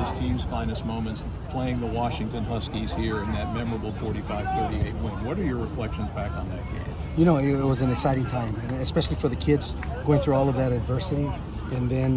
this team's finest moments playing the Washington Huskies here in that memorable 45-38 win. What are your reflections back on that game? You know, it was an exciting time, especially for the kids going through all of that adversity, and then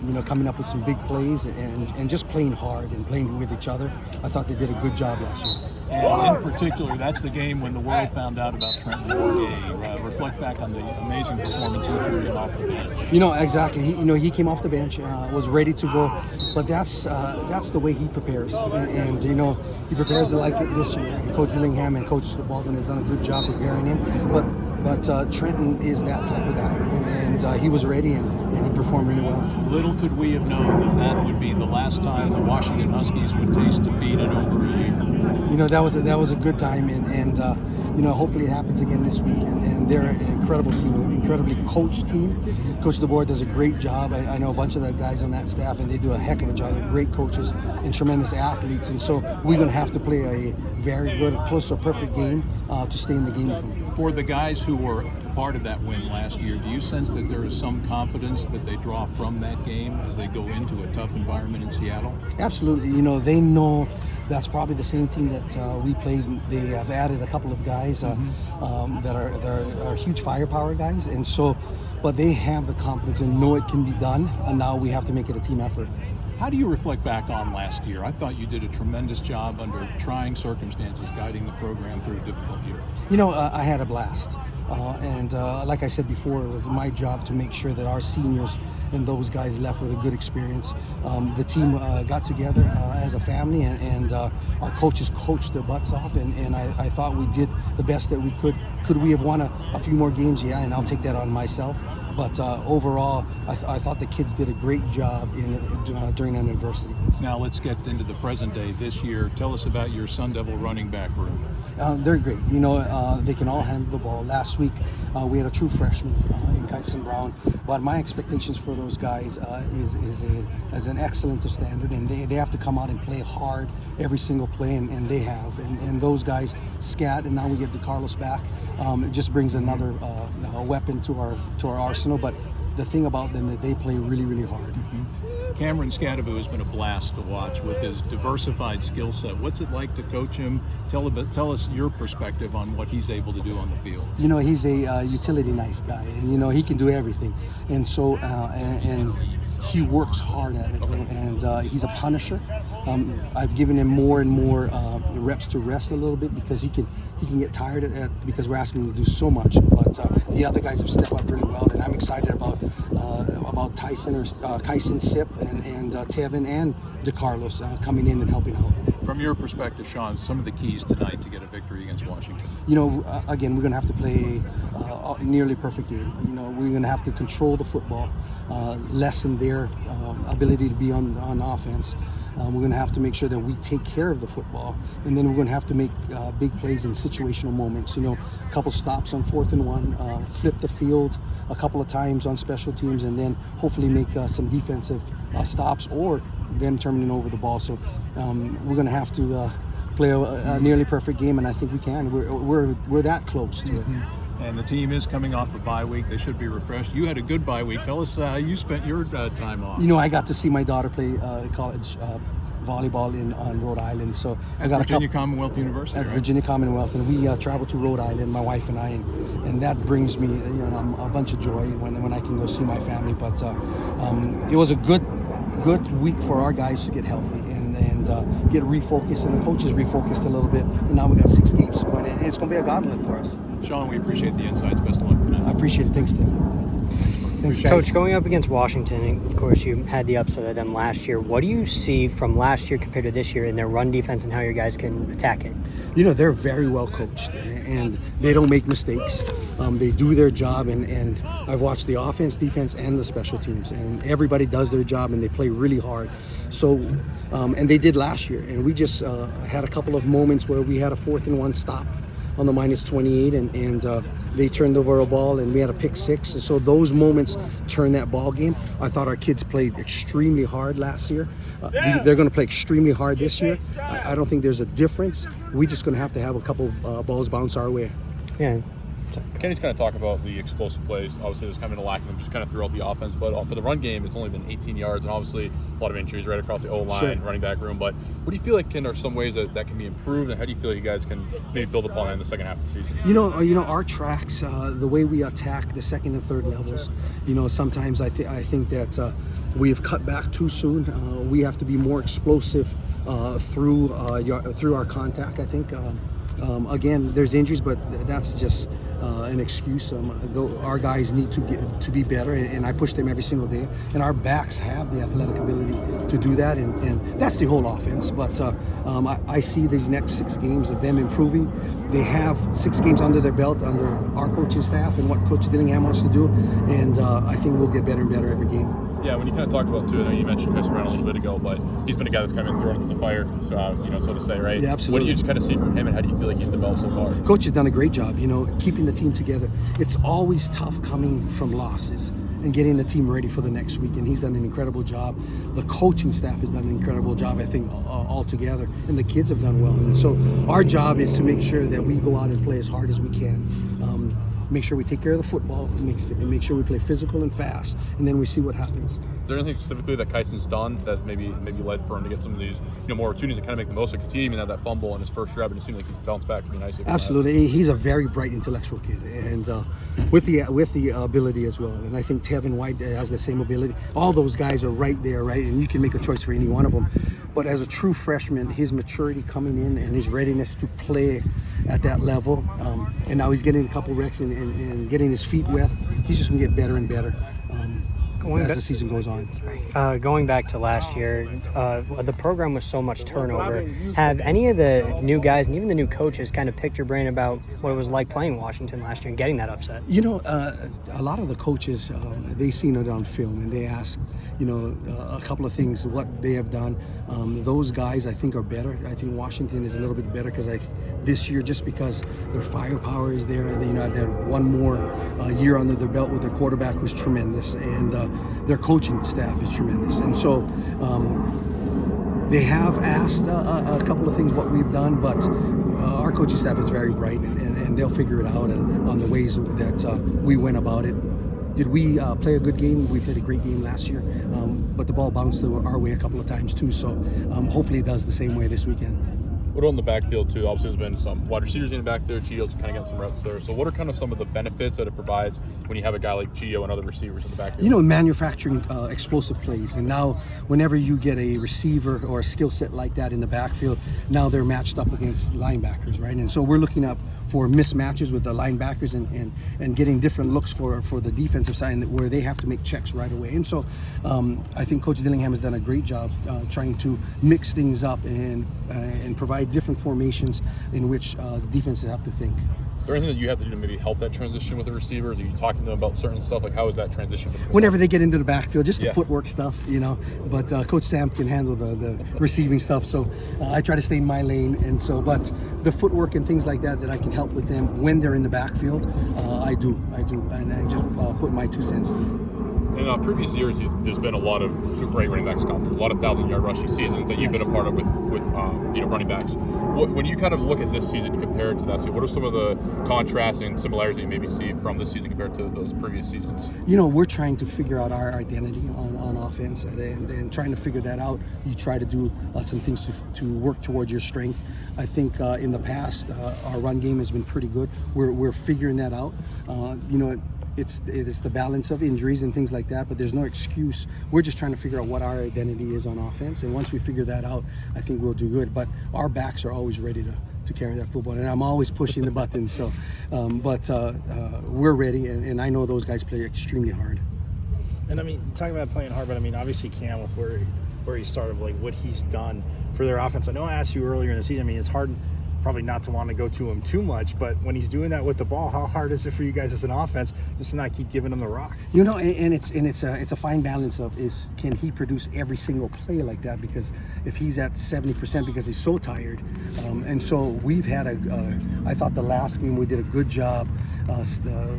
you know, coming up with some big plays and just playing hard and playing with each other. I thought they did a good job last year. And in particular, that's the game when the world found out about Trenton Bourguet. Reflect back on the amazing performance he threw in off the bench. You know, exactly. He came off the bench, was ready to go, but that's the way he prepares, and you know, he prepares like it this year. And Coach Dillingham and Coach Baldwin has done a good job preparing him, but Trenton is that type of guy, and he was ready and he performed really well. Little could we have known that would be the last time the Washington Huskies would taste defeat in over a year. You know, that was a good time, and you know, hopefully it happens again this week. And they're an incredible team, an incredibly coached team. Coach DeBoer does a great job. I know a bunch of the guys on that staff, and they do a heck of a job. They're great coaches and tremendous athletes, and so we're going to have to play a very good, close to a perfect game to stay in the game with them. For the guys who were part of that win last year, do you sense that there is some confidence that they draw from that game as they go into a tough environment in Seattle? Absolutely. You know, they know that's probably the same team that we played. They have added a couple of guys that are huge firepower guys, and so, but they have the confidence and know it can be done, and now we have to make it a team effort. How do you reflect back on last year? I thought you did a tremendous job under trying circumstances guiding the program through a difficult year. You know, I had a blast. And like I said before, it was my job to make sure that our seniors and those guys left with a good experience. The team got together as a family, and our coaches coached their butts off, and I thought we did the best that we could. Could we have won a few more games? Yeah, and I'll take that on myself. But overall, I thought the kids did a great job during that adversity. Now let's get into the present day this year. Tell us about your Sun Devil running back room. They're great. You know, they can all handle the ball. Last week, we had a true freshman in Kyson Brown. But my expectations for those guys is an excellence of standard, and they have to come out and play hard every single play, and they have. And those guys scat, and now we get DeCarlos back. It just brings another weapon to our arsenal. But the thing about them that they play really, really hard. Cameron Scadaboo has been a blast to watch with his diversified skill set. What's it like to coach him? Tell us your perspective on what he's able to do on the field. You know, he's a utility knife guy, and you know, he can do everything. And so, and he works hard at it, and he's a punisher. I've given him more and more reps to rest a little bit because he can get tired because we're asking him to do so much. But the other guys have stepped up really well, and I'm excited about Kyson Sip and Tevin and DeCarlos coming in and helping out. From your perspective, Shaun, some of the keys tonight to get a victory against Washington? You know, again, we're going to have to play a nearly perfect game. You know, we're going to have to control the football, lessen their ability to be on offense. We're going to have to make sure that we take care of the football, and then we're going to have to make big plays in situational moments. You know, a couple stops on 4th and 1, flip the field a couple of times on special teams, and then hopefully make some defensive stops or them turning over the ball. So we're going to have to play a nearly perfect game, and I think we can. We're that close to it. And the team is coming off a bye week. They should be refreshed. You had a good bye week. Tell us how you spent your time off. You know, I got to see my daughter play college volleyball on Rhode Island. So I got Virginia Commonwealth University. At Virginia Commonwealth, and we traveled to Rhode Island, my wife and I, and that brings me, you know, a bunch of joy when I can go see my family. But it was a good week for our guys to get healthy and get refocused, and the coaches refocused a little bit. And now we got 6 games going, and it's going to be a gauntlet for us. Shaun, we appreciate the insights. Best of luck tonight. I appreciate it. Thanks, Tim. Thanks, guys. Coach, going up against Washington, of course, you had the upset of them last year. What do you see from last year compared to this year in their run defense and how your guys can attack it? You know, they're very well coached, and they don't make mistakes. They do their job, and I've watched the offense, defense, and the special teams, and everybody does their job, and they play really hard. So, and they did last year, and we just had a couple of moments where we had a 4th and 1 stop on the -28, and they turned over a ball, and we had a pick 6. And so those moments turned that ball game. I thought our kids played extremely hard last year. They're going to play extremely hard this year. I don't think there's a difference. We're just going to have a couple balls bounce our way. Yeah. Kenny's kind of talking about the explosive plays. Obviously, there's kind of been a lack of them just kind of throughout the offense. But for the run game, it's only been 18 yards, and obviously a lot of injuries right across the O-line, running back room. But what do you feel like are some ways that can be improved, and how do you feel like you guys can maybe build upon that in the second half of the season? You know, our tracks, the way we attack the second and third levels. You know, sometimes I think that we have cut back too soon. We have to be more explosive through our contact. I think. Again, there's injuries, but that's just an excuse. Our guys need to be better, and I push them every single day. And our backs have the athletic ability to do that, and that's the whole offense. But I see these next 6 games of them improving. They have 6 games under their belt under our coaching staff and what Coach Dillingham wants to do, and I think we'll get better and better every game. Yeah, when you kind of talk about too, I know you mentioned Chris Brown a little bit ago, but he's been a guy that's kind of been thrown into the fire, so to say, right? Yeah, absolutely. What do you just kind of see from him, and how do you feel like he's developed so far? Coach has done a great job, you know, keeping the team together. It's always tough coming from losses and getting the team ready for the next week, and he's done an incredible job. The coaching staff has done an incredible job, I think, all together, and the kids have done well. And so our job is to make sure that we go out and play as hard as we can. Make sure we take care of the football, and make sure we play physical and fast, and then we see what happens. Is there anything specifically that Kyson's done that maybe led for him to get some of these more opportunities to kind of make the most of it? He didn't even have that fumble in his first drive, and it seemed like he's bounced back pretty nicely. Absolutely, he's a very bright intellectual kid, and with the ability as well. And I think Tevin White has the same ability. All those guys are right there, right, and you can make a choice for any one of them. But as a true freshman, his maturity coming in and his readiness to play at that level, and now he's getting a couple recs and getting his feet wet. He's just gonna get better and better as the season goes on. Going back to last year, the program was so much turnover. Have any of the new guys and even the new coaches kind of picked your brain about what it was like playing Washington last year and getting that upset? You know, a lot of the coaches, they seen it on film, and they ask, a couple of things, what they have done. Those guys, I think, are better. I think Washington is a little bit better this year, just because their firepower is there. They had one more year under their belt with their quarterback, who's tremendous, and their coaching staff is tremendous. And so they have asked a couple of things what we've done, but our coaching staff is very bright, and they'll figure it out on the ways that we went about it. Did we play a good game? We played a great game last year, but the ball bounced our way a couple of times too, so hopefully it does the same way this weekend. What on the backfield too? Obviously, there's been some wide receivers in the back there. Gio's kind of got some reps there. So, what are kind of some of the benefits that it provides when you have a guy like Gio and other receivers in the backfield? Manufacturing explosive plays, and now whenever you get a receiver or a skill set like that in the backfield, now they're matched up against linebackers, right? And so we're looking up for mismatches with the linebackers and getting different looks for the defensive side where they have to make checks right away. And so I think Coach Dillingham has done a great job trying to mix things up and provide different formations in which defenses have to think. Is there anything that you have to do to maybe help that transition with a receiver? Are you talking to them about certain stuff? Like, how is that transition? Whenever they get into the backfield, just the footwork stuff, But Coach Sam can handle the receiving stuff, so I try to stay in my lane. And so, but the footwork and things like that I can help with them when they're in the backfield, I do, and I just put my 2 cents in. In previous years, there's been a lot of great running backs come through, a lot of 1,000-yard rushing seasons that you've been a part of with running backs. When you kind of look at this season compared to that season, what are some of the contrasts and similarities that you maybe see from this season compared to those previous seasons? We're trying to figure out our identity on offense, and trying to figure that out, you try to do some things to work towards your strength. I think in the past, our run game has been pretty good. We're figuring that out. It's the balance of injuries and things like that, but there's no excuse. We're just trying to figure out what our identity is on offense, and once we figure that out, I think we'll do good. But our backs are always ready to carry that football, and I'm always pushing the buttons. So, but we're ready, and I know those guys play extremely hard. And I mean, talking about playing hard, but I mean, obviously Cam, with where he started, like what he's done for their offense. I know I asked you earlier in the season. I mean, it's hard probably not to want to go to him too much, but when he's doing that with the ball, how hard is it for you guys as an offense just to not keep giving him the rock? And it's a fine balance of can he produce every single play like that? Because if he's at 70% because he's so tired, and so we've had I thought the last game we did a good job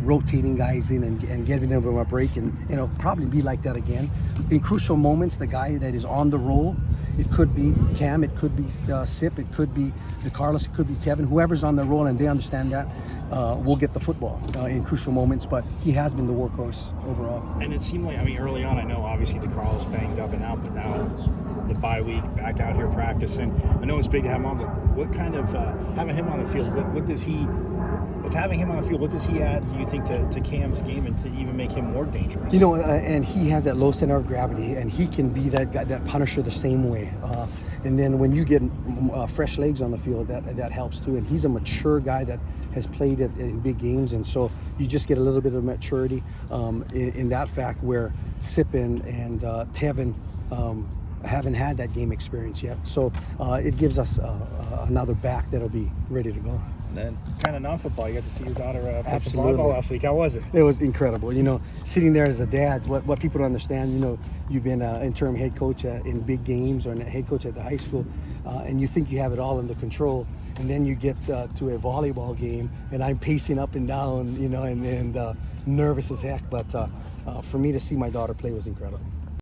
rotating guys in and giving them a break, and it'll probably be like that again. In crucial moments, the guy that is on the roll It could be Cam, it could be Sip, it could be DeCarlos, it could be Tevin, whoever's on the roll, and they understand that will get the football in crucial moments. But he has been the workhorse overall. And it seemed like, I mean, early on, I know obviously DeCarlos banged up and out, but now the bye week, back out here practicing. I know it's big to have him on, but what kind of having him on the field? What does he? With having him on the field, what does he add, do you think, to Cam's game and to even make him more dangerous? You know, and he has that low center of gravity, and he can be that guy, that punisher the same way. And then when you get fresh legs on the field, that helps too. And he's a mature guy that has played in big games, and so you just get a little bit of maturity in that fact where Sipin and Tevin haven't had that game experience yet. So it gives us another back that'll be ready to go. And then kind of non-football, you got to see your daughter play some Absolutely. volleyball last week. How was it? It was incredible. You know, sitting there as a dad, what people don't understand, you know, you've been an interim head coach in big games or a head coach at the high school, and you think you have it all under control. And then you get to a volleyball game, and I'm pacing up and down, you know, and nervous as heck. But for me to see my daughter play was incredible.